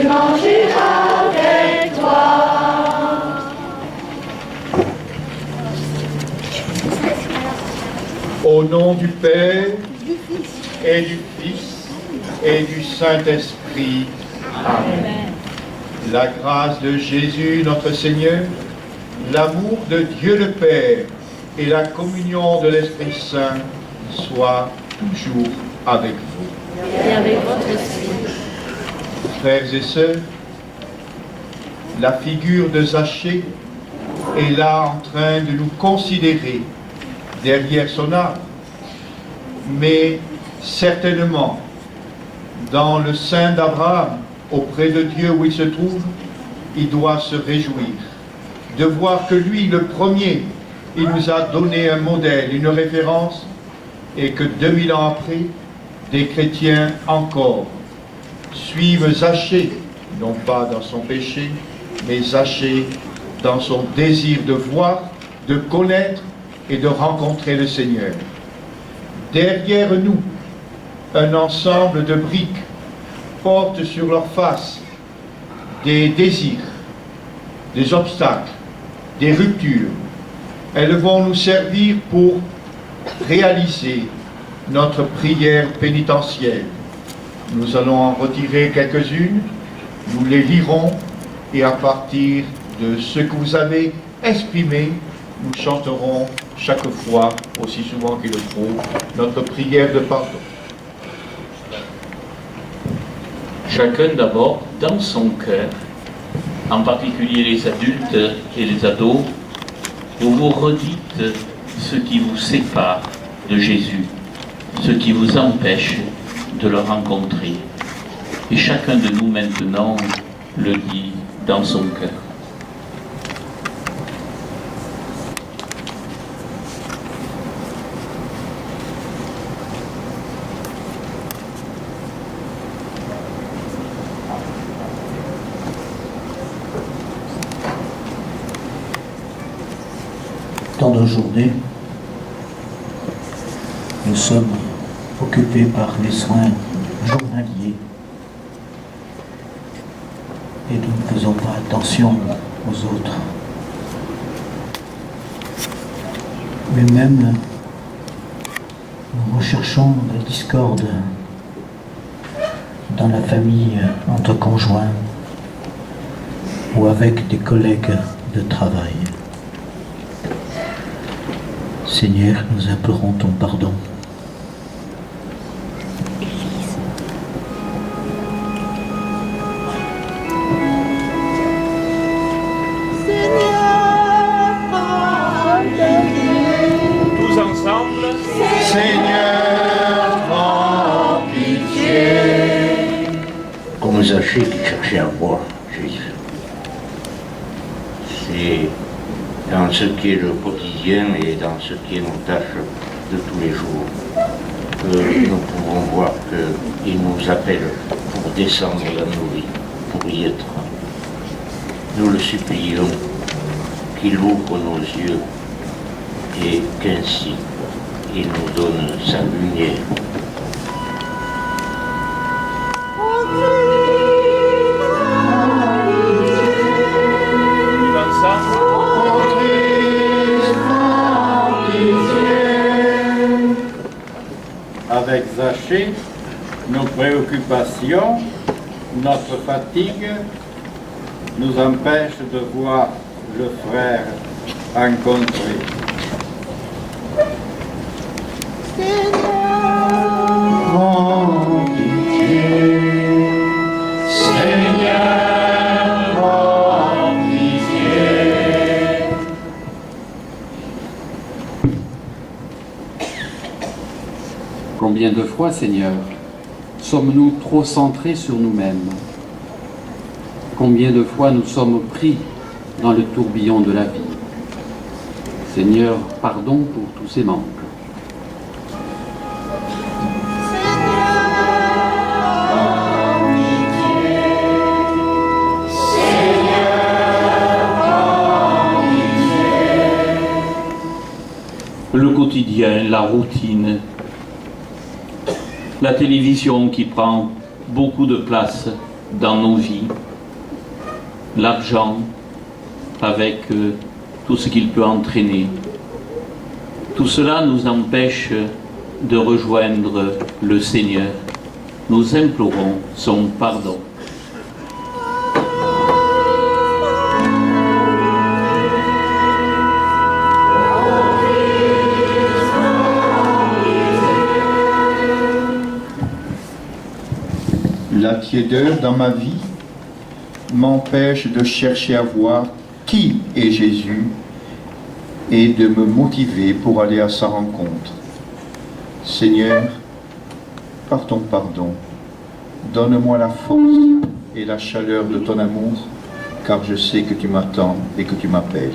manger avec toi. Au nom du Père et du Fils et du Saint-Esprit. Amen. La grâce de Jésus notre Seigneur, l'amour de Dieu le Père et la communion de l'Esprit Saint soient toujours avec vous. Et avec votre esprit. Frères et sœurs, la figure de Zachée est là en train de nous considérer derrière son arbre, mais certainement dans le sein d'Abraham, auprès de Dieu où il se trouve, il doit se réjouir de voir que lui, le premier, il nous a donné un modèle, une référence, et que 2000 ans après, des chrétiens encore suivent Zachée, non pas dans son péché, mais Zachée dans son désir de voir, de connaître et de rencontrer le Seigneur. Derrière nous, un ensemble de briques porte sur leur face des désirs, des obstacles, des ruptures. Elles vont nous servir pour réaliser notre prière pénitentielle. Nous allons en retirer quelques-unes, nous les lirons et à partir de ce que vous avez exprimé, nous chanterons chaque fois, aussi souvent qu'il le faut, notre prière de pardon. Chacun d'abord, dans son cœur, en particulier les adultes et les ados, vous vous redites ce qui vous sépare de Jésus, ce qui vous empêche de le rencontrer. Et chacun de nous maintenant le dit dans son cœur. Dans nos journées, nous sommes occupés par les soins journaliers et nous ne faisons pas attention aux autres. Mais même nous recherchons la discorde dans la famille entre conjoints ou avec des collègues de travail. Seigneur, nous implorons ton pardon. Tous ensemble. Seigneur, prends pitié. Comme Zachée qui cherchait à voir Jésus. C'est dans ce qui est le quotidien et dans ce qui est nos tâches de tous les jours que nous pouvons voir qu'il nous appelle pour descendre dans nos vies, pour y être. Nous le supplions qu'il ouvre nos yeux et qu'ainsi il nous donne sa lumière. Avec Zachée, nos préoccupations, notre fatigue nous empêchent de voir le frère rencontré. Prends pitié. Seigneur, prends pitié. Combien de fois, Seigneur, sommes-nous trop centrés sur nous-mêmes? Combien de fois nous sommes pris dans le tourbillon de la vie? Seigneur, pardon pour tous ces manques. Le quotidien, la routine, la télévision qui prend beaucoup de place dans nos vies, l'argent avec tout ce qu'il peut entraîner. Tout cela nous empêche de rejoindre le Seigneur. Nous implorons son pardon. La tiédeur dans ma vie m'empêche de chercher à voir qui est Jésus et de me motiver pour aller à sa rencontre. Seigneur, par ton pardon, donne-moi la force et la chaleur de ton amour, car je sais que tu m'attends et que tu m'appelles.